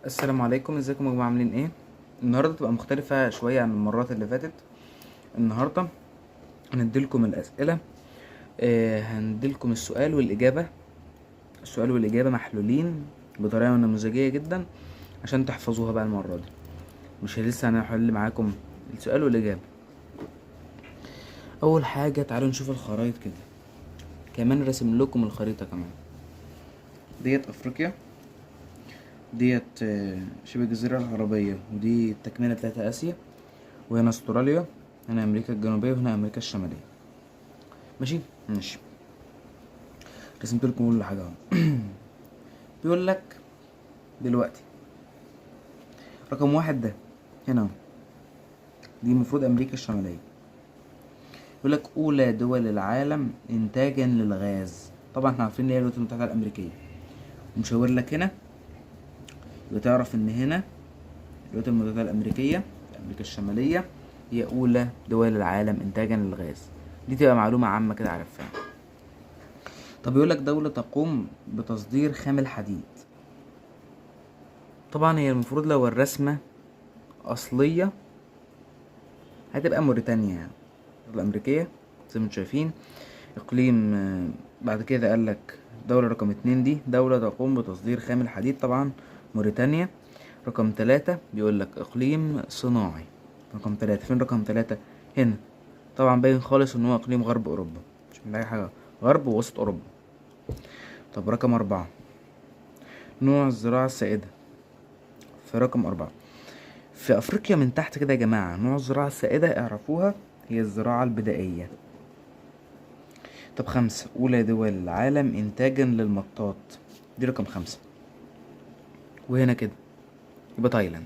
السلام عليكم، ازيكم يا جماعه؟ عاملين ايه؟ النهارده تبقى مختلفه شويه عن المرات اللي فاتت. النهارده هنديلكم الاسئله. هنديلكم السؤال والاجابه محلولين بطريقه نموذجيه جدا عشان تحفظوها بقى المره دي. مش لسه هنحل معاكم السؤال والاجابه. اول حاجه تعالوا نشوف الخرايط كده، كمان راسم لكم الخريطه كمان. ديت افريقيا، ديت شبه الجزيره العربيه، ودي التكمله بتاعت اسيا، وهنا استراليا، هنا امريكا الجنوبيه، وهنا امريكا الشماليه. ماشي. رسمت لكم كل حاجه اهو. بيقول لك دلوقتي رقم واحد ده هنا اهو، دي المفروض امريكا الشماليه. بيقول لك اولى دول العالم انتاجا للغاز. طبعا احنا عارفين ان هي الولايات المتحده الامريكيه، ومشاور لك هنا يبقى تعرف ان هنا الولايات المتحده الامريكيه، امريكا الشماليه هي اولى دول العالم انتاجا للغاز. دي تبقى معلومه عامه كده عارفها. طب يقول لك دوله تقوم بتصدير خام الحديد. طبعا هي المفروض لو الرسمه اصليه هتبقى موريتانيا، يعني الامريكيه زي ما انتم شايفين. اقليم بعد كده قال لك دولة رقم 2 دي دولة تقوم بتصدير خام الحديد، طبعا موريتانيا. رقم 3 بيقول لك اقليم صناعي. رقم 3 فين؟ رقم 3 هنا. طبعا باين خالص ان هو اقليم غرب اوروبا، مش بنلاقي حاجة غرب ووسط اوروبا. طب رقم 4 نوع الزراعة السائدة. في رقم 4 في افريقيا من تحت كده يا جماعة، نوع الزراعة السائدة اعرفوها هي الزراعة البدائية. طب 5 أولى دول العالم إنتاجا للمطاط. دي رقم 5، وهنا كده يبقى تايلاند.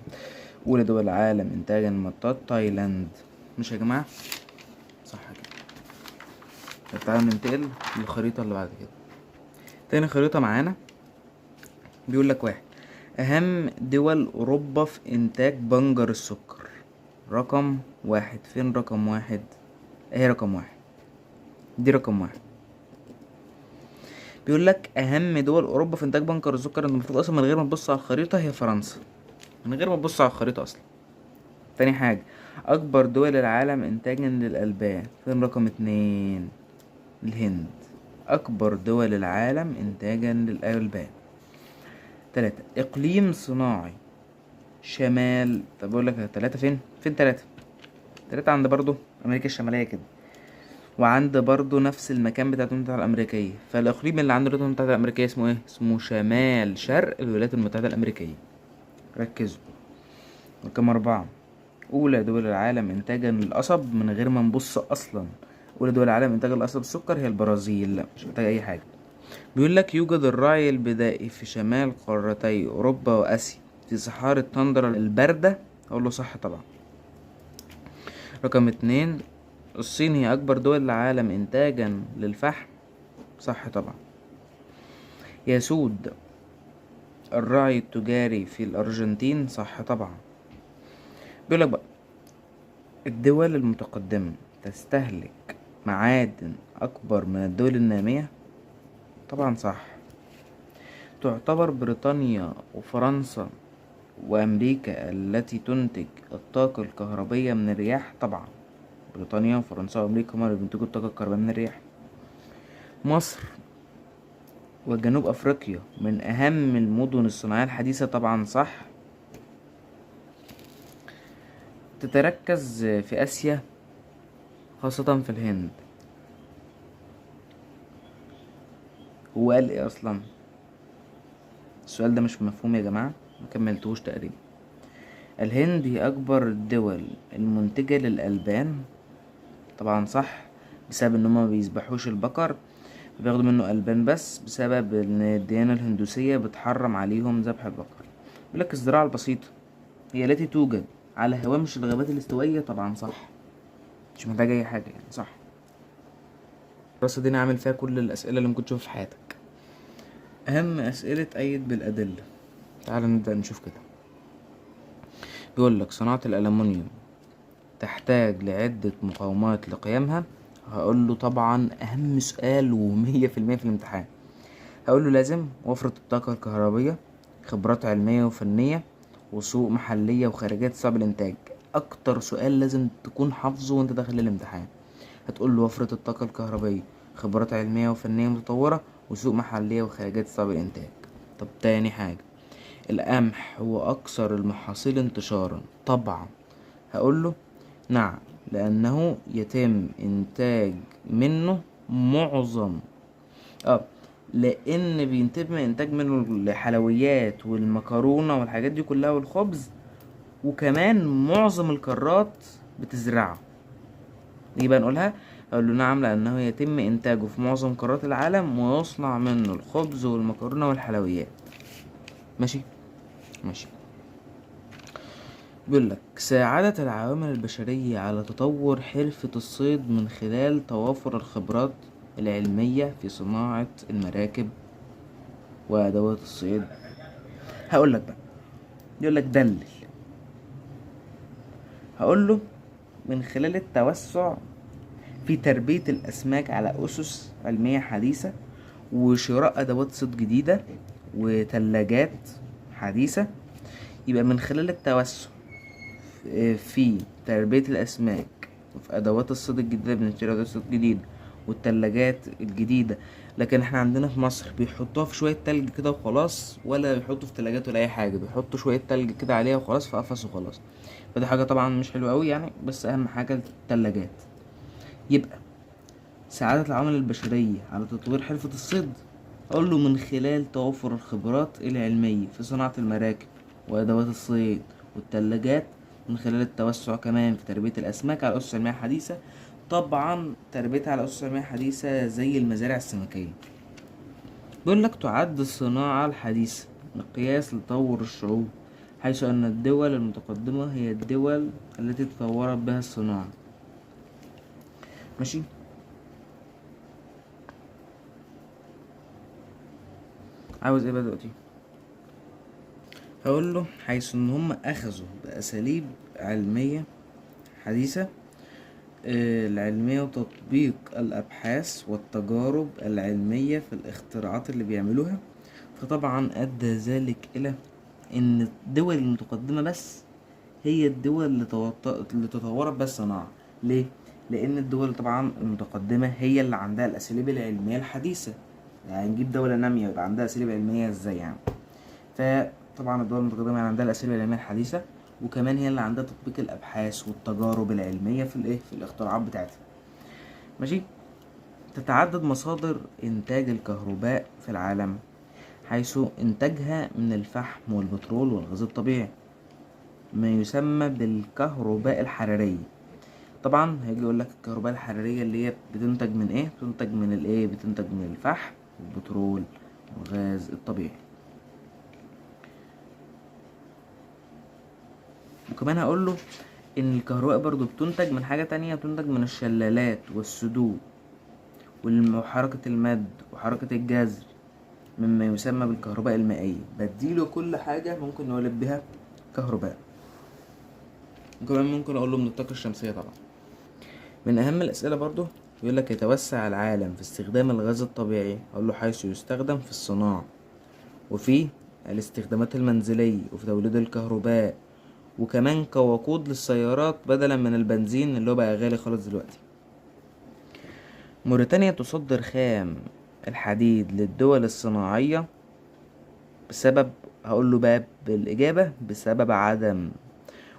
أولى دول العالم إنتاجا للمطاط تايلاند. مش يا جماعة؟ صح كده. طب تعالوا ننتقل للخريطة اللي بعد كده. تاني خريطة معانا بيقول لك واحد أهم دول أوروبا في إنتاج بنجر السكر. رقم واحد فين؟ رقم واحد أهي، رقم واحد دي رقم واحد. بيقول لك اهم دول اوروبا في انتاج بنجر السكر. انت المفروض اصلا من غير ما تبص على الخريطه هي فرنسا، من غير ما تبص على الخريطه اصلا. تاني حاجه اكبر دول العالم انتاجا للالبان. فين؟ رقم 2 الهند. اكبر دول العالم انتاجا للالبان. 3 اقليم صناعي شمال. طب اقول لك 3 فين 3؟ 3 عند برضو امريكا الشماليه كده، وعند برضو نفس المكان بتاع الولايات المتحدة الأمريكية. فالإقليم اللي عند الولايات المتحدة الأمريكية اسمه ايه؟ اسمه شمال شرق الولايات المتحدة الأمريكية. ركزوا. رقم 4 أولى دول العالم إنتاجا للقصب، من غير ما نبص أصلا. أولى دول العالم إنتاجا للقصب السكر هي البرازيل. لا مش محتاج أي حاجة. بيقول لك يوجد الرعي البدائي في شمال قارتي أوروبا وآسيا في صحاري التندرا الباردة. أقول له صح طبعا. رقم 2 الصين هي أكبر دول العالم إنتاجا للفحم. صح طبعا. يسود الرعي التجاري في الأرجنتين. صح طبعا. بيقولك بقى الدول المتقدمة تستهلك معادن أكبر من الدول النامية. طبعا صح. تعتبر بريطانيا وفرنسا وأمريكا التي تنتج الطاقة الكهربية من الرياح. طبعا بريطانيا وفرنسا وأمريكا هما اللي بينتجوا الطاقة الكهربائية من الرياح. مصر وجنوب أفريقيا من أهم المدن الصناعية الحديثة. طبعا صح. تتركز في آسيا خاصة في الهند. هو قال ايه اصلا؟ السؤال ده مش مفهوم يا جماعة، مكملتوش تقريبا. الهند هي اكبر الدول المنتجة للألبان. طبعا صح، بسبب ان هما مبيذبحوش البقر، بياخدوا منه ألبان بس، بسبب ان الديانة الهندوسية بتحرم عليهم ذبح البقر. بيقولك الزراعة البسيطة هي التي توجد على هوامش الغابات الاستوائية. طبعا صح، مش محتاج اي حاجة يعني. صح. الدراسة دي انا عامل فيها كل الاسئلة اللي ممكن تشوفها في حياتك. اهم اسئلة ايد بالادلة. تعال نبدأ نشوف كده. بيقول لك صناعة الألمنيوم تحتاج لعدة مقاومات لقيامها. هقول له طبعا أهم سؤال ومية في المية في الامتحان. هقول له لازم وفرة الطاقة الكهربية، خبرات علمية وفنية، وسوق محلية وخارجية تستوعب الانتاج. اكتر سؤال لازم تكون حافظه وانت داخل الامتحان. هتقول له وفرة الطاقة الكهربائية، خبرات علمية وفنية متطورة، وسوق محلية وخارجية تستوعب الانتاج. طب تاني حاجة، القمح هو اكثر المحاصيل انتشارا طبعا. هقول له نعم، لانه يتم انتاج منه معظم اه لان بيتم انتاج منه الحلويات والمكرونة والحاجات دي كلها والخبز، وكمان معظم القارات بتزرعه. دي بقى نقولها، اقول له نعم لانه يتم انتاجه في معظم قارات العالم ويصنع منه الخبز والمكرونة والحلويات. ماشي ماشي. بيقول لك ساعدت العوامل البشرية على تطور حرفة الصيد من خلال توافر الخبرات العلمية في صناعة المراكب وأدوات الصيد. هقول لك بقى، يقول لك دلل. هقول له من خلال التوسع في تربية الأسماك على أسس علمية حديثة، وشراء أدوات صيد جديدة، وتلاجات حديثة. يبقى من خلال التوسع في تربية الأسماك وفي أدوات الصيد الجديدة، بنشتري أدوات صيد جديدة والتلاجات الجديدة. لكن احنا عندنا في مصر بيحطوها في شوية تلج كده وخلاص، ولا بيحطوا في تلاجات ولا أي حاجة، بيحطوا شوية تلج كده عليها وخلاص في قفص وخلاص. فدي حاجة طبعا مش حلوة أوي يعني، بس أهم حاجة التلاجات. يبقى سعادة العوامل البشرية على تطوير حرفة الصيد، أقول له من خلال توفر الخبرات العلمية في صناعة المراكب وأدوات الصيد والتلاجات، من خلال التوسع كمان في تربية الأسماك على أسس علمية حديثة. طبعا تربيتها على أسس علمية حديثة زي المزارع السمكية. بيقول لك تعد الصناعة الحديثة مقياس لتطور الشعوب، حيث أن الدول المتقدمة هي الدول التي تطورت بها الصناعة. ماشي. عاوز ايه بقى دلوقتي؟ هقول له حيث ان هم اخذوا باساليب علمية حديثة، العلمية وتطبيق الابحاث والتجارب العلمية في الاختراعات اللي بيعملوها. فطبعا ادى ذلك الى ان الدول المتقدمة بس هي الدول اللي تطورت بس صناعة. ليه؟ لان الدول طبعا المتقدمة هي اللي عندها الاساليب العلمية الحديثة. يعني نجيب دولة نامية يبقى عندها اساليب علمية ازاي يعني؟ فطبعا الدول المتقدمة يعني عندها الأساليب العلمية الحديثة، وكمان هي اللي عندها تطبيق الأبحاث والتجارب العلمية في الاختراعات بتاعتها. ماشي. تتعدد مصادر إنتاج الكهرباء في العالم، حيث إنتاجها من الفحم والبترول والغاز الطبيعي، ما يسمى بالكهرباء الحرارية. طبعا هيجي يقول لك الكهرباء الحرارية اللي هي بتنتج من ايه؟ بتنتج من الفحم والبترول والغاز الطبيعي. وكمان هقول له ان الكهرباء برضو بتنتج من حاجة تانية، بتنتج من الشلالات والسدود وحركة المد وحركة الجزر، مما يسمى بالكهرباء المائية. بديله كل حاجة ممكن نولد بها كهرباء. وكمان ممكن اقول له من الطاقة الشمسية طبعا. من اهم الاسئلة برضو يقول لك يتوسع العالم في استخدام الغاز الطبيعي. اقول له حيث يستخدم في الصناعة وفي الاستخدامات المنزلية وفي توليد الكهرباء، وكمان كوقود للسيارات بدلا من البنزين اللي هو بقى غالي خالص دلوقتي. موريتانيا تصدر خام الحديد للدول الصناعية بسبب، هقول له بقى بالإجابة، بسبب عدم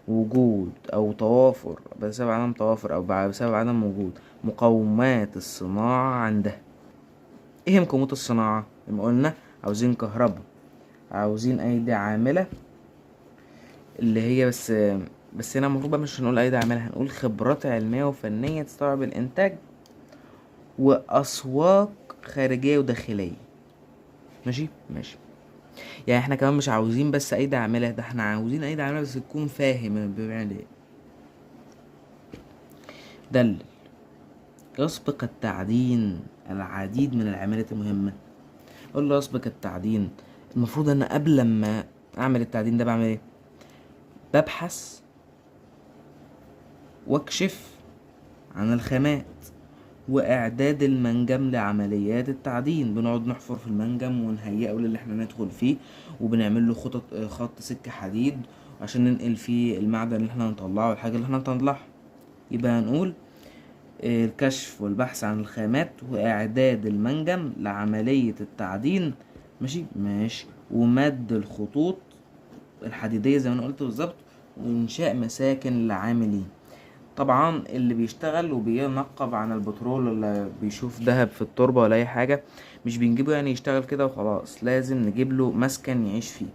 وجود أو توافر، بسبب عدم توافر أو بسبب عدم وجود مقومات الصناعة عندها. ايه مقومات الصناعة؟ لما قلنا عاوزين كهرباء، عاوزين أيدي عاملة، اللي هي بس هنا المفروض بقى مش هنقول أيدي عاملة، هنقول خبرات علمية وفنية تستوعب الإنتاج، وأسواق خارجية وداخلية. ماشي ماشي. يعني احنا كمان مش عاوزين بس أيدي عاملة، ده احنا عاوزين أيدي عاملة بس تكون فاهم بيعمل ايه. دلل. يسبق التعدين العديد من العمليات المهمة. قول له يسبق التعدين، المفروض ان قبل ما اعمل التعدين ده بعمل ايه؟ ببحث واكشف عن الخامات واعداد المنجم لعمليات التعدين، بنقعد نحفر في المنجم ونهيئه للي احنا ندخل فيه، وبنعمل له خط سكة حديد عشان ننقل فيه المعدن اللي احنا هنطلعه والحاجة اللي احنا هنطلعها. يبقى هنقول الكشف والبحث عن الخامات واعداد المنجم لعملية التعدين، ماشي، ومد الخطوط الحديدية زي ما انا قلت بالظبط، وانشاء مساكن للعاملين. طبعا اللي بيشتغل وبينقب عن البترول ولا بيشوف ذهب في التربة ولا اي حاجة، مش بنجيبه يعني يشتغل كده وخلاص، لازم نجيب له مسكن يعيش فيه.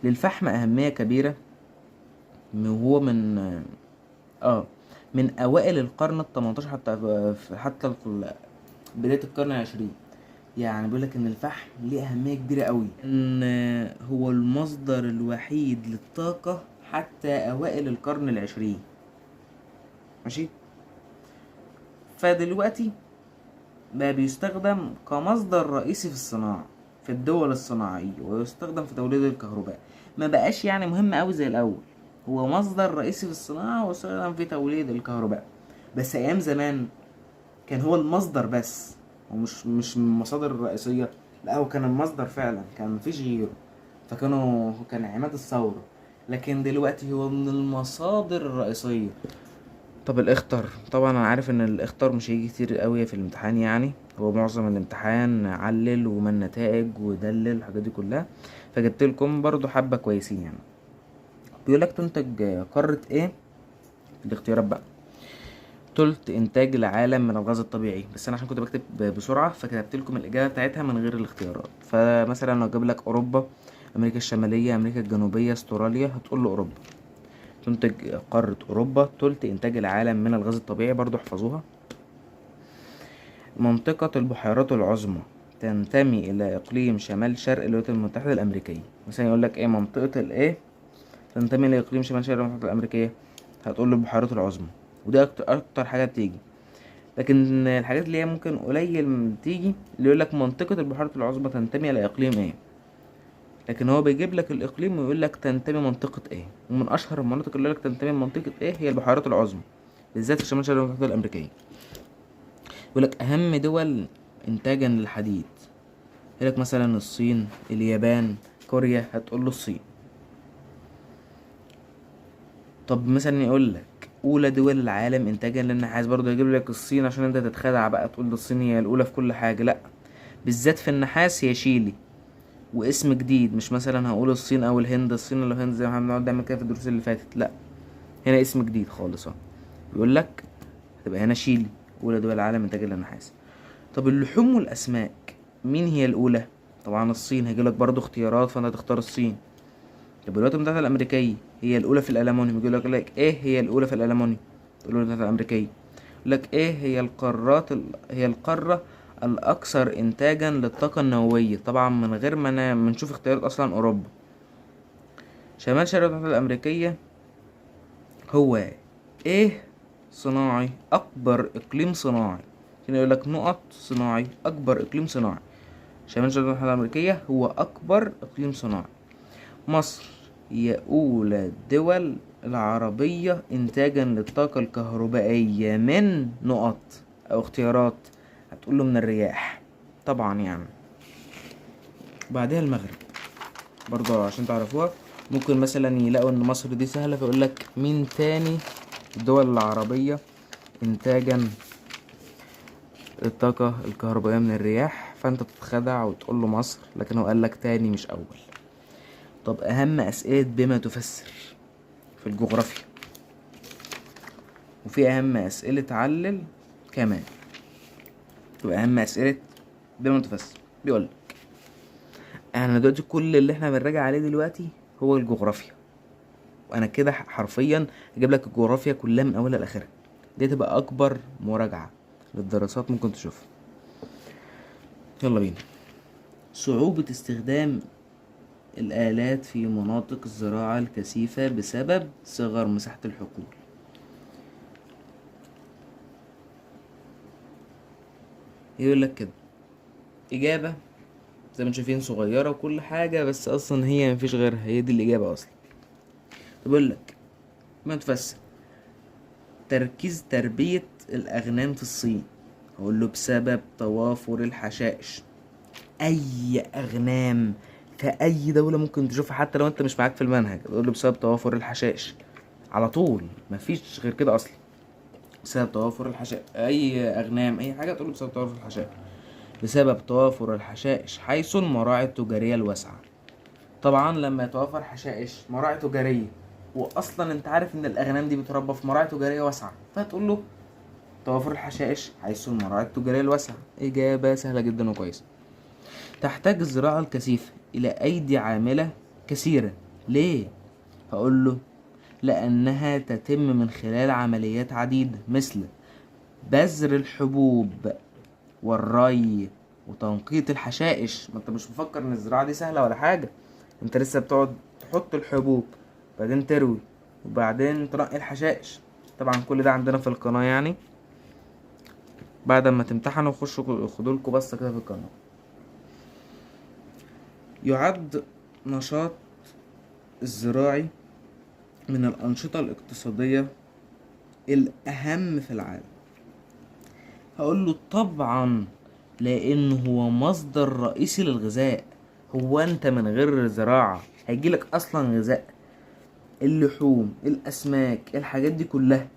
للفحم اهمية كبيرة، وهو من اوائل القرن ال18 حتى بداية القرن العشرين. يعني بيقولك ان الفحم ليه اهمية كبيرة قوي، ان هو المصدر الوحيد للطاقة حتى اوائل القرن العشرين. ماشي. فدلوقتي بقى بيستخدم كمصدر رئيسي في الصناعة في الدول الصناعية، ويستخدم في توليد الكهرباء. ما بقاش يعني مهم قوي زي الاول، هو مصدر رئيسي في الصناعة ويستخدم في توليد الكهرباء. بس ايام زمان كان هو المصدر بس، ومش من المصادر الرئيسية، لا هو كان المصدر فعلا، كان مفيش غيره، كان عماد الثورة. لكن دلوقتي هو من المصادر الرئيسية. طب الاخطر، طبعا انا عارف ان الاخطر مش هيجي كتير قوي في الامتحان، يعني هو معظم الامتحان علل ومن النتائج ودلل الحاجات دي كلها، فجبت لكم برضو حبة كويسين. يعني بيقولك تنتج قارة ايه؟ الاختيارات بقى: تلت انتاج العالم من الغاز الطبيعي. بس انا عشان كنت بكتب بسرعة فكتبت لكم الاجابة بتاعتها من غير الاختيارات. فمثلا لو جاب لك اوروبا، امريكا الشمالية، امريكا الجنوبية، استراليا، هتقول له اوروبا. تنتج قارة أوروبا تلت إنتاج العالم من الغاز الطبيعي، برضو احفظوها. منطقة البحيرات العظمى تنتمي إلى إقليم شمال شرق الولايات المتحدة الأمريكية. مثلا يقولك إيه منطقة الإيه تنتمي لإقليم شمال شرق الولايات المتحدة الأمريكية، هتقول له البحيرات العظمى، ودي أكتر حاجة بتيجي. لكن الحاجات اللي هي ممكن قليل تيجي، اللي يقولك منطقة البحيرات العظمى تنتمي إلى إقليم إيه، لكن هو بيجيب لك الاقليم ويقول لك تنتمي منطقه ايه. ومن اشهر المناطق اللي لك تنتمي منطقه ايه هي البحيرات العظمى، بالذات في شمال شرق المملكه الامريكيه. يقول لك اهم دول انتاجا للحديد، يقول لك مثلا الصين، اليابان، كوريا، هتقول له الصين. طب مثلا يقول لك اولى دول العالم انتاجا للنحاس، برضه يجيب لك الصين عشان انت تتخدع بقى تقول الصين هي الاولى في كل حاجه، لا، بالذات في النحاس هي شيلي، واسم جديد، مش مثلا هقول الصين او الهند، الصين ولا الهند زي ما احنا بنقعد نعمل كده في الدروس اللي فاتت، لا، هنا اسم جديد خالص اهو. بيقول لك هتبقى هنا شيلي اولى دول العالم انتاجا للنحاس. طب اللحوم والاسماك مين هي الاولى؟ طبعا الصين، هيجيلك برضو اختيارات فانت تختار الصين. طب الولايات المتحده الامريكيه هي الاولى في الالومنيوم، يقول لك ايه هي الاولى في الالومنيوم، الولايات المتحده الامريكيه. يقول لك ايه هي هي القاره الاكثر انتاجا للطاقه النوويه، طبعا من غير ما نشوف اختيارات اصلا اوروبا. شمال شرق الولايات المتحده الامريكيه هو ايه صناعي، اكبر اقليم صناعي، هنا يقول لك نقط صناعي، اكبر اقليم صناعي. شمال شرق الولايات الامريكيه هو اكبر اقليم صناعي. مصر هي اولى الدول العربيه انتاجا للطاقه الكهربائيه من نقط او اختيارات، هتقول له من الرياح طبعا يعني. بعدها المغرب، برضه عشان تعرفوها، ممكن مثلا يلاقوا ان مصر دي سهله فيقول لك مين تاني الدول العربيه انتاجا الطاقة الكهربائية من الرياح، فانت تتخدع وتقول له مصر، لكن هو قال لك تاني مش اول. طب اهم اسئلة بما تفسر في الجغرافيا، وفي اهم اسئلة علل كمان، واهم اسئلة بما تفسر. بيقول لك احنا دلوقتي كل اللي احنا بنراجع عليه دلوقتي هو الجغرافيا، وانا كده حرفيا هجيب لك الجغرافيا كلها من اولها لاخرها، دي تبقى اكبر مراجعة للدراسات ممكن تشوفها. يلا بينا. صعوبة استخدام الآلات في مناطق الزراعة الكثيفة بسبب صغر مساحة الحقول. يقول لك كده إجابة زي ما شايفين صغيرة وكل حاجة، بس أصلا هي مفيش غيرها، هي دي الإجابة أصلا. طب يقول لك ما تفسر تركيز تربية الأغنام في الصين؟ هقول له بسبب توافر الحشائش. أي أغنام في أي دولة ممكن تشوفها حتى لو أنت مش معاك في المنهج، تقول له بسبب توافر الحشائش على طول، مفيش غير كده أصلا. بسبب توافر الحشائش، أي أغنام أي حاجة تقول له بسبب توافر الحشائش. بسبب توافر الحشائش حيث المراعي التجارية الواسعة. طبعا لما يتوفر حشائش مراعي تجارية، واصلا انت عارف ان الاغنام دي بتربى في مراعي تجارية واسعة، فتقول له توافر الحشائش حيث المراعي التجارية الواسعة. اجابة سهلة جدا وكويسة. تحتاج الزراعة الكثيفة الى ايدي عاملة كثيرة. ليه؟ هقول له لانها تتم من خلال عمليات عديدة مثل بذر الحبوب والري وتنقيط الحشائش. ما انت مش مفكر ان الزراعة دي سهلة ولا حاجة، انت لسه بتقعد تحط الحبوب، بعدين تروي، وبعدين تنقي الحشائش. طبعا كل ده عندنا في القناة يعني، بعد ما تمتحنوا خشوا خدولكوا بصة كده في القناة. يعد نشاط الزراعي من الأنشطة الاقتصادية الأهم في العالم. هقول له طبعا لأنه هو مصدر رئيسي للغذاء. هو انت من غير زراعة هيجيلك أصلا غذاء؟ اللحوم، الأسماك، الحاجات دي كلها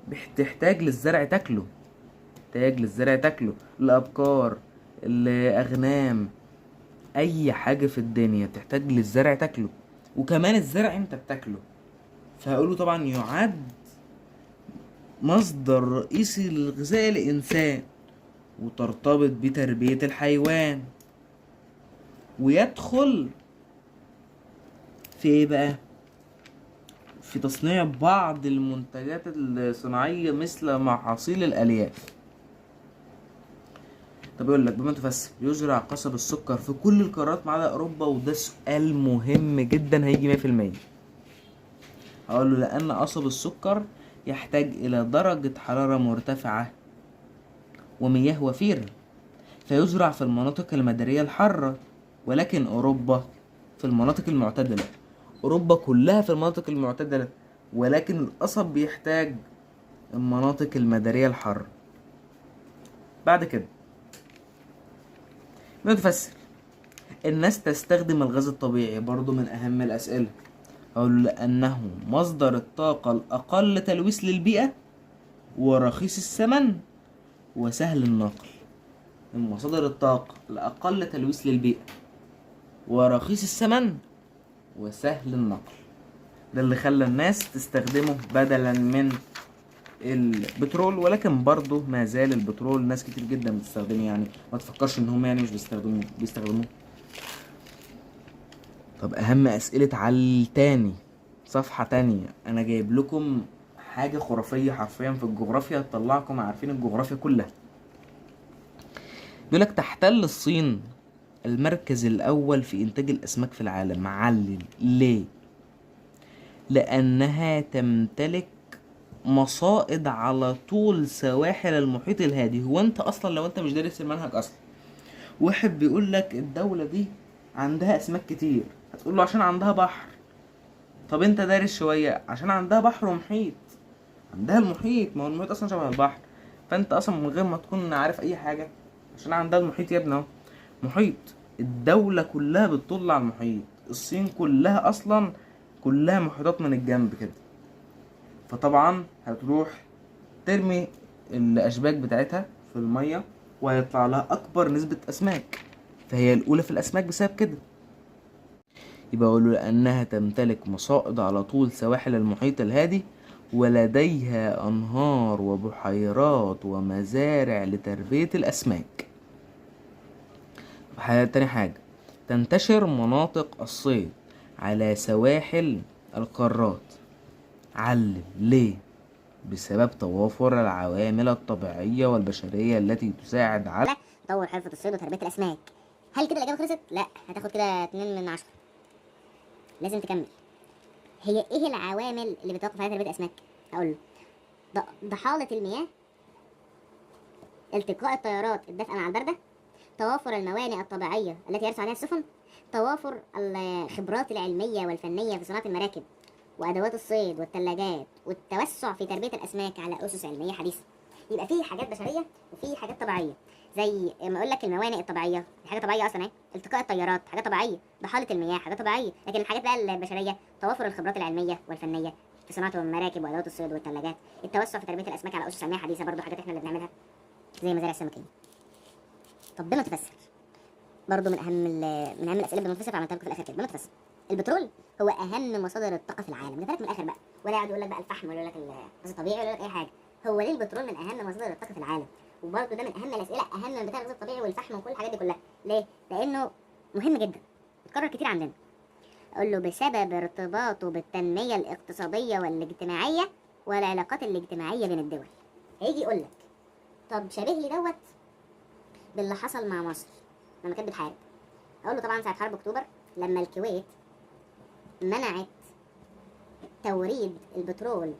بتحتاج للزرع تاكله، الأبقار، الأغنام، أي حاجة في الدنيا تحتاج للزرع تاكله، وكمان الزرع انت بتاكله. فهقوله طبعا يعد مصدر رئيسي للغذاء الإنسان، وترتبط بتربية الحيوان، ويدخل في ايه بقى؟ في تصنيع بعض المنتجات الصناعية مثل محاصيل الألياف. طب يقول لك بما تفسر يزرع قصب السكر في كل القارات ما عدا أوروبا، وده سؤال مهم جدا هيجي 100%. هقول له لأن قصب السكر يحتاج إلى درجة حرارة مرتفعة ومياه وفيرة، فيزرع في المناطق المدارية الحارة، ولكن أوروبا في المناطق المعتدلة. أوروبا كلها في المناطق المعتدلة، ولكن القصب بيحتاج المناطق المدارية الحارة. بعد كده بنفسر الناس تستخدم الغاز الطبيعي، برضو من أهم الأسئلة. أقول لأنه مصدر الطاقة الأقل تلويث للبيئة ورخيص الثمن وسهل النقل. من مصادر الطاقة الأقل تلويث للبيئة ورخيص الثمن وسهل النقل، ده اللي خلى الناس تستخدمه بدلا من البترول. ولكن برضه ما زال البترول ناس كتير جدا بتستخدمه، يعني ما تفكرش ان هم يعني مش بيستخدموه. طب اهم اسئلة على تاني صفحة تانية، انا جايب لكم حاجة خرافية حرفيا في الجغرافيا تطلعكم عارفين الجغرافيا كلها. بيقولك تحتل الصين المركز الاول في انتاج الاسماك في العالم. معلل ليه؟ لانها تمتلك مصائد على طول سواحل المحيط الهادي. هو انت اصلا لو انت مش دارس المنهج اصلا، واحد بيقول لك الدولة دي عندها اسماك كتير، هتقول له عشان عندها بحر. طب انت دارس شوية، عشان عندها بحر ومحيط، عندها المحيط، ما هو المحيط اصلا شبه البحر. فانت اصلا من غير ما تكون عارف اي حاجة، عشان عندها المحيط يا ابني اهو، محيط. الدولة كلها بتطل على المحيط، الصين كلها اصلا كلها محيطات من الجنب كده. فطبعا هتروح ترمي الاشباك بتاعتها في المية وهيطلع لها اكبر نسبة اسماك، فهي الاولى في الاسماك بسبب كده. يبقى اقول لانها تمتلك مصائد على طول سواحل المحيط الهادي، ولديها انهار وبحيرات ومزارع لتربية الاسماك. تاني حاجة، تنتشر مناطق الصيد على سواحل القارات. علم ليه؟ بسبب توافر العوامل الطبيعية والبشرية التي تساعد على تطور حرفة الصيد وتربية الأسماك. هل كده الإجابة خلصت؟ لا، هتاخد كده 2 من 10. لازم تكمل. هي إيه العوامل اللي بتوقف على تربية الأسماك؟ هقول له ضحالة المياه، التقاء التيارات الدافئة مع الباردة، توافر الموانئ الطبيعية التي يرسو عليها السفن، توافر الخبرات العلمية والفنية في صناعة المراكب وادوات الصيد والثلاجات والتوسع في تربيه الاسماك على اسس علميه حديثه. يبقى في حاجات بشريه وفي حاجات طبيعيه، زي ما اقول لك الموانئ الطبيعيه دي حاجه طبيعيه اصلا اهي، التقاء الطيارات حاجه طبيعيه، ضحاله المياه حاجه طبيعيه. لكن الحاجات بقى البشريه توافر الخبرات العلميه والفنيه في صناعه المراكب وادوات الصيد والثلاجات، التوسع في تربيه الاسماك على اسس علميه حديثه، برضو حاجات احنا اللي بنعملها زي مزارع السمكيه. طب بما تفسر، برضو من اهم الاسئله بما تفسر عملتها لكم في الاخر كده. بما تفسر، البترول هو اهم مصادر الطاقه في العالم. ده من الاخر بقى، ولا يقعد يقول لك بقى الفحم ولا يقول لك الغاز الطبيعي ولا يقول لك اي حاجه. هو ليه البترول من اهم مصادر الطاقه في العالم؟ وبرضه ده من اهم الاسئله، اهم من بتاع الغاز الطبيعي والفحم وكل الحاجات دي كلها. ليه؟ لانه مهم جدا، بيتكرر كتير عندنا. اقول له بسبب ارتباطه بالتنميه الاقتصاديه والاجتماعيه والعلاقات الاجتماعيه بين الدول. هيجي يقول لك طب شبيه لي دوت باللي حصل مع مصر لما كانت بتحارب. اقول له طبعا ساعه حرب اكتوبر لما الكويت منعت توريد البترول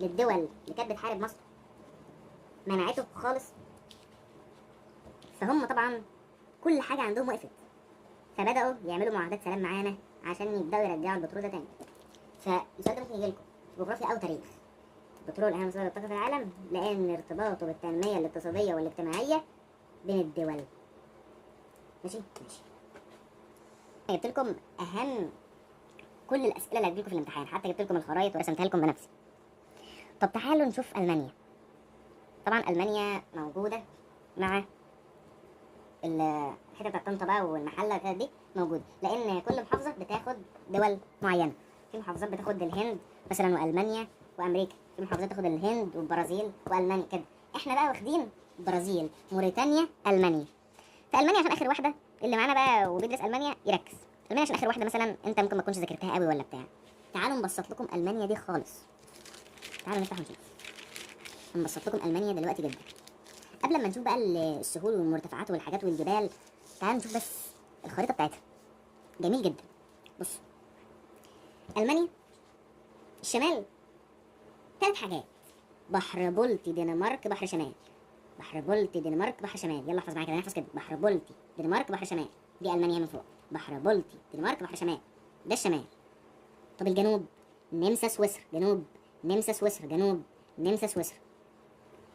للدول اللي كانت بتحارب مصر، منعته خالص، فهم طبعا كل حاجه عندهم وقفت، فبداوا يعملوا معاهدات سلام معانا عشان يبداوا يرجعوا البترول ده تاني. فالسؤال ده ممكن يجي لكم جغرافيا او تاريخ. البترول اهم مصدر الطاقه في العالم لان ارتباطه بالتنميه الاقتصاديه والاجتماعيه بين الدول. ماشي. جبت لكم اهم كل الاسئله اللي هتجيلكم في الامتحان، حتى جبت لكم الخرائط ورسمتها لكم بنفسي. طب تعالوا نشوف المانيا. طبعا المانيا موجوده مع الحته بتاعت طنطا بقى والمحله والحتت دي موجوده، لان كل محافظه بتاخد دول معينه. في محافظات بتاخد الهند مثلا والمانيا وامريكا، في محافظات تاخد الهند والبرازيل والمانيا كده. احنا بقى واخدين البرازيل، موريتانيا، المانيا. فالمانيا عشان اخر واحده اللي معانا بقى وبيدرس المانيا يركز. المانيا عشان اخر واحده مثلا انت ممكن ما تكونش ذاكرتها قوي ولا بتاع. تعالوا نبسط لكم المانيا دي خالص. تعالوا نفتح ونشوف. هنبسط لكم المانيا دلوقتي جدا. قبل ما نشوف بقى السهول والمرتفعات والحاجات والجبال، تعالوا نشوف بس الخريطه بتاعتها. جميل جدا. بص، المانيا الشمال 3 حاجات: بحر بولتي، دنمارك، بحر شمال. بحر بولتي، دنمارك، بحر شمال. يلا احفظ معايا كده، نحفظ كده: بحر بولتي، دنمارك، بحر شمال. دي المانيا من فوق. بحر بولتي، دنمارك، بحر شمال، ده الشمال. طب الجنوب، نمسا، سويسرا. جنوب نمسا، سويسرا. جنوب نمسا، سويسرا.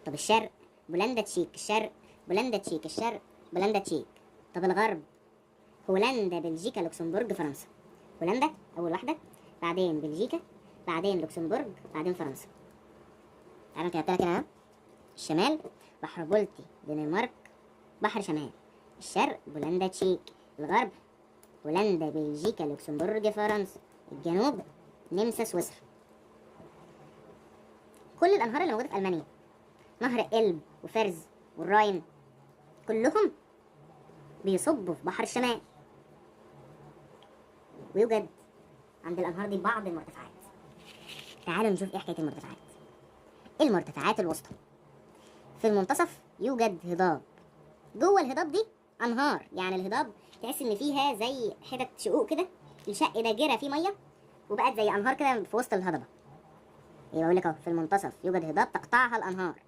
طب الشرق، بولندا، تشيك. الشرق بولندا، تشيك. الشرق بولندا، تشيك. طب الغرب، هولندا، بلجيكا، لوكسمبورج، فرنسا. هولندا اول واحده، بعدين بلجيكا، بعدين لوكسمبورج، بعدين فرنسا. تعالوا كده كده. الشمال بحر بولتي، دنمارك، بحر شمال. الشرق بولندا، تشيك. الغرب هولندا، بلجيكا، لوكسمبورج، فرنسا. الجنوب نمسا، سويسرا. كل الانهار اللي موجوده في المانيا، نهر إلب وفرز والراين، كلهم بيصبوا في بحر الشمال. ويوجد عند الانهار دي بعض المرتفعات. تعالوا نشوف ايه حكايه المرتفعات. المرتفعات الوسطى، في المنتصف يوجد هضاب. جوه الهضاب دي انهار، يعني الهضاب تحس ان فيها زي حتت شقوق كده، الشق ده جرى فيه ميه وبقت زي انهار كده في وسط الهضبه. يبقى بقول لك اهو، في المنتصف يوجد هضاب تقطعها الانهار.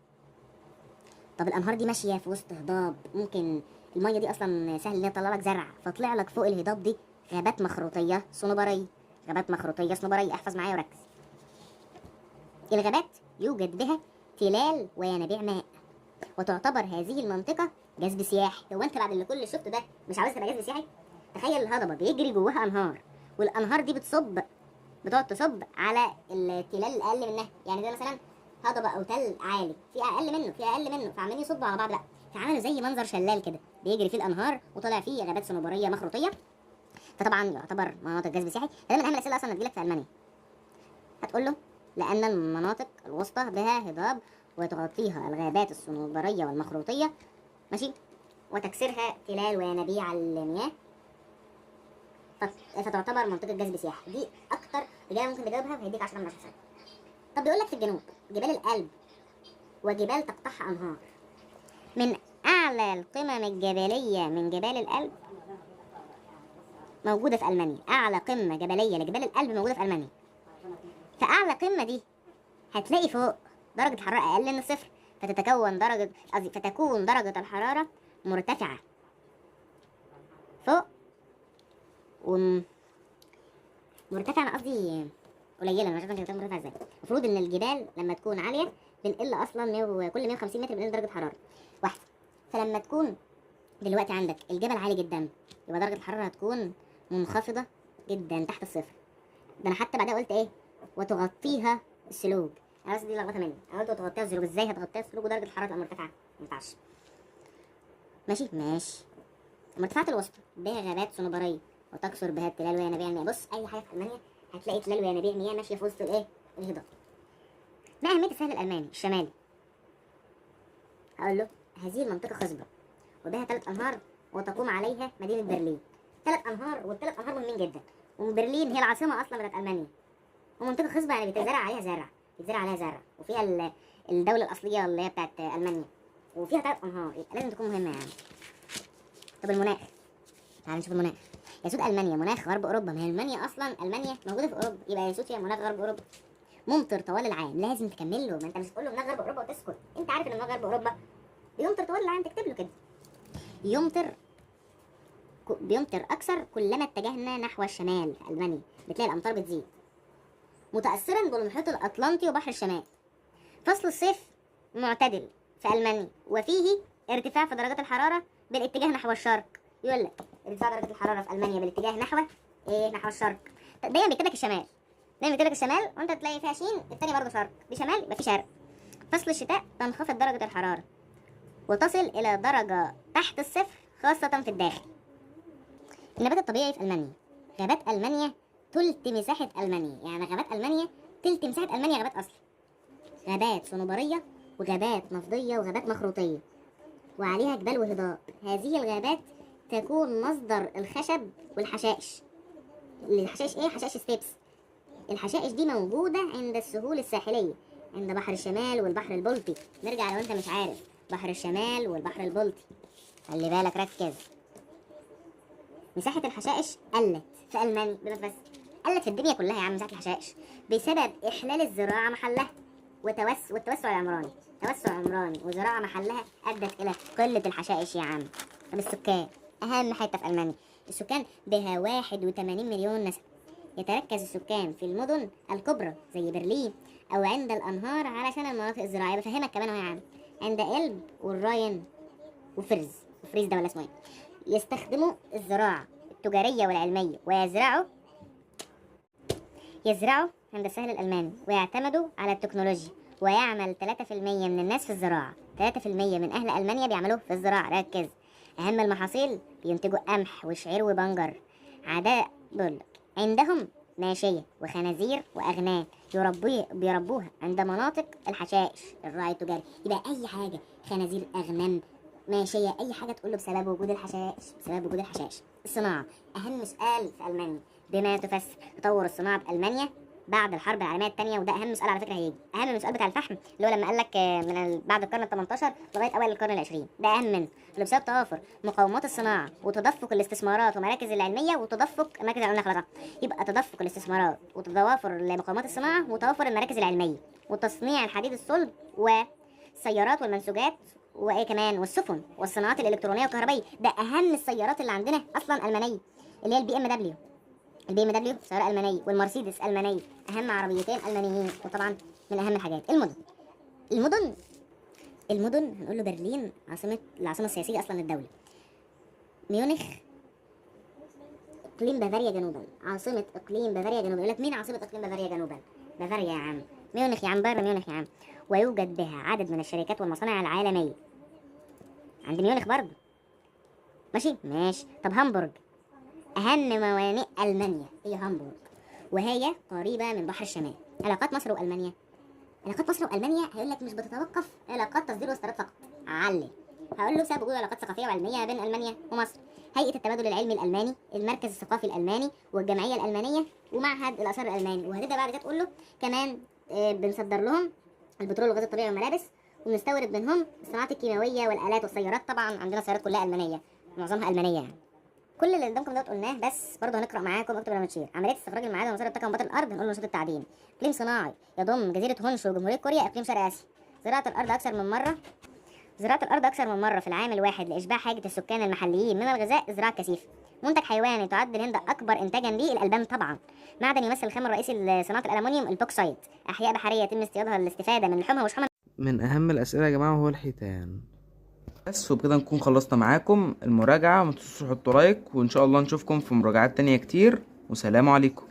طب الانهار دي ماشيه في وسط هضاب، ممكن الميه دي اصلا سهل ان هي تطلع لك زرع، فطلع لك فوق الهضاب دي غابات مخروطيه صنوبريه. غابات مخروطيه صنوبريه، احفظ معايا وركز. الغابات يوجد بها تلال وينابيع ماء، وتعتبر هذه المنطقه جذب سياحي. هو انت بعد اللي كل اللي شفته ده مش عاوز تبقى جذب سياحي؟ تخيل الهضبه بيجري جواها انهار، والانهار دي بتقعد تصب على التلال الاقل منها. يعني ده مثلا هضبه او تل عالي، في اقل منه، في اقل منه، فعمالين يصبوا على بعض بقى، فعملوا زي منظر شلال كده بيجري فيه الانهار وطلع فيه غابات صنوبريه مخروطيه. فطبعا يعتبر مناطق جذب سياحي. فده من اهم الاسئله اصلا هتجيلك في المانيا. هتقول له لان المناطق الوسطى بها هضاب وتغطيها الغابات الصنوبريه والمخروطيه، ماشي، وتكسرها تلال وينابيع المياه، فتعتبر منطقه جذب سياحي. دي اكتر اجابه ممكن تجاوبها وهيديك 10 من 10 سنة. طب بيقول لك في الجنوب جبال الألب وجبال تقطعها أنهار. من أعلى القمم الجبلية من جبال الألب موجودة في ألمانيا. أعلى قمة جبلية لجبال الألب موجودة في ألمانيا. فأعلى قمة دي هتلاقي فوق درجة الحرارة أقل من الصفر، فتكون درجة الحرارة مرتفعة فوق مرتفعة، أنا قصدي قليله، انا مش عارفه انت بتاخد مرتفع ازاي. المفروض ان الجبال لما تكون عاليه بنقل اصلا كل 150 متر بنقل درجه حراره واحده. فلما تكون دلوقتي عندك الجبل عالي جدا يبقى درجه الحراره هتكون منخفضه جدا تحت الصفر. ده انا حتى بعدها قلت ايه؟ وتغطيها السلوج. انا بس دي لخبطه مني، انا قلت وتغطيها السلوج. ازاي هتغطيها السلوج ودرجه الحراره تبقى مرتفعه؟ ما ينفعش. ماشي. المرتفعات الوسطى بها غابات صنوبريه وتكثر بها التلال وينابيع المياه. بص اي حاجه في المانيا هتلاقي تلال وينابيع مياه ماشيه في وسط الايه؟ الهضاب. ما اهميه الساحل الالماني الشمالي؟ هقول له هذه المنطقه خصبه وبها 3 انهار وتقوم عليها مدينه برلين. 3 انهار، والثلاث انهار مهمين جدا، وبرلين هي العاصمه اصلا بتاعت المانيا. ومنطقه خصبه يعني بيتزرع عليها زرع وفيها الدوله الاصليه اللي هي بتاعت المانيا، وفيها 3 انهار، يبقى لازم تكون مهمه يعني. طب المناخ، تعال نشوف المناخ. يسود المانيا مناخ غرب اوروبا. ما هي المانيا اصلا المانيا موجوده في اوروبا، يبقى يسود فيها مناخ غرب اوروبا ممطر طوال العام. لازم تكمل له، ما انت مش تقول له مناخ غرب اوروبا وتسكت. انت عارف ان مناخ غرب اوروبا بيمطر طوال العام، تكتب له كده بيمطر اكثر كلما اتجهنا نحو الشمال. في المانيا بتلاقي الامطار بتزيد، متاثرا بالمحيط الاطلنطي وبحر الشمال. فصل الصيف معتدل في المانيا، وفيه ارتفاع في درجات الحراره بالاتجاه نحو الشرق. يقول لك ارتفاع درجه الحراره في المانيا بالاتجاه نحو نحو الشرق. دايما بيكتب لك الشمال، وانت تلاقي فيها شين، الثانيه برضه شرق، بشمال يبقى في شرق. فصل الشتاء تنخفض درجه الحراره وتصل الى درجه تحت الصفر خاصه في الداخل. النبات الطبيعي في المانيا، غابات المانيا تلت مساحه المانيا. يعني غابات المانيا تلت مساحه المانيا غابات اصلا. غابات صنوبريه وغابات نفضيه وغابات مخروطيه، وعليها جبال وهضاب. هذه الغابات تكون مصدر الخشب والحشائش. الحشائش ايه؟ حشائش ستيبس. الحشائش دي موجودة عند السهول الساحلية، عند بحر الشمال والبحر البلطي. نرجع لو انت مش عارف، بحر الشمال والبحر البلطي، خلي بالك ركز. مساحة الحشائش قلت في ألمانيا بس، قلت في الدنيا كلها يا عم مساحة الحشائش بسبب إحلال الزراعة محلها والتوسع العمراني. توسع عمراني وزراعة محلها أدت إلى قلة الحشائش يا عم. طب السكان، أهم حتة في ألمانيا السكان بها 81 مليون نسمة. يتركز السكان في المدن الكبرى زي برلين أو عند الأنهار علشان المناطق الزراعية. بفهمك كمان أهو يا عم، عند إلب والراين وفريز ده ولا اسمه إيه، يستخدموا الزراعة التجارية والعلمية يزرعوا عند السهل الألماني ويعتمدوا على التكنولوجيا. ويعمل 3% من الناس في الزراعة. 3% من أهل ألمانيا بيعملوا في الزراعة. ركز. أهم المحاصيل بينتجوا قمح وشعير وبنجر. عداء دول عندهم ماشية وخنازير وأغنام بيربوها عند مناطق الحشائش. الراعي التجاري يبقى أي حاجة، خنازير، أغنام، ماشية، أي حاجة تقول له بسبب وجود الحشائش. الصناعة أهم سؤال في ألمانيا، بما تفسر تطور الصناعة في ألمانيا بعد الحرب العالمية الثانية. وده أهم سؤال على فكرة هيجي، أهم من السؤال بتاع الفحم اللي هو لما قال لك بعد القرن ال18 لغاية أوائل القرن ال20. ده أهم منه، اللي بسبب توافر مقومات الصناعة وتدفق الاستثمارات ومراكز العلمية وتدفق مراكز العلمية. يبقى تدفق الاستثمارات وتوافر مقومات الصناعة وتوافر المراكز العلمية وتصنيع الحديد الصلب والسيارات والمنسوجات وايه كمان والسفن والصناعات الالكترونيه والكهربائيه. ده اهم السيارات اللي عندنا اصلا المانيه، اللي هي البي ام دبليو سياره المانيه، والمرسيدس المانيه. اهم عربيتين المانيين. وطبعا من اهم الحاجات المدن هنقول له برلين العاصمه السياسيه اصلا للدوله. ميونخ اقليم بافاريا جنوبا، عاصمه اقليم بافاريا جنوبا. يقول لك مين عاصمه اقليم بافاريا جنوبا؟ بافاريا يا عم، ميونخ يا عم، بره ميونخ يا عم. ويوجد بها عدد من الشركات والمصانع العالميه عند ميونخ برضه. ماشي. طب هامبورغ، اهم موانئ المانيا هي هامبورغ، وهي قريبه من بحر الشمال. علاقات مصر والمانيا هيقول لك مش بتتوقف علاقات تصدير واستيراد فقط. هقول له بسبب وجود علاقات ثقافيه وعلميه بين المانيا ومصر. هيئه التبادل العلمي الالماني، المركز الثقافي الالماني، والجمعيه الالمانيه، ومعهد الاثار الالماني. وهتبدا بعد كده تقول له كمان بنصدر لهم البترول والغاز الطبيعي والملابس، وبنستورد منهم الصناعات الكيماويه والالات والسيارات. طبعا عندنا السيارات كلها المانيه، معظمها المانيه يعني. كل اللي قدامكم ده قلناه، بس برضه هنقرا معاكم. اكتب لما تشير عمليه استخراج المعادن ومصادر الطاقه من باطن الارض. هنقول نشاط التعدين. اقليم صناعي يضم جزيره هونشو وجمهوريه كوريا، اقليم شرق اسيا. زراعه الارض اكثر من مره، زراعة الأرض أكثر من مرة في العام الواحد لإشباع حاجة السكان المحليين من الغذاء الزراعة الكثيف. منتج حيواني تعد الهند أكبر إنتاجا ليه الألبان طبعا. معدن يمثل الخام الرئيسي لصناعة الألمنيوم البوكسايت. أحياء بحرية يتم اصطيادها للاستفادة من لحومها وشحومها. من اهم الاسئله يا جماعه هو الحيتان. بس وبكده نكون خلصنا معاكم المراجعه. ما تنسوش تحطوا لايك، وان شاء الله نشوفكم في مراجعات تانية كتير، وسلام عليكم.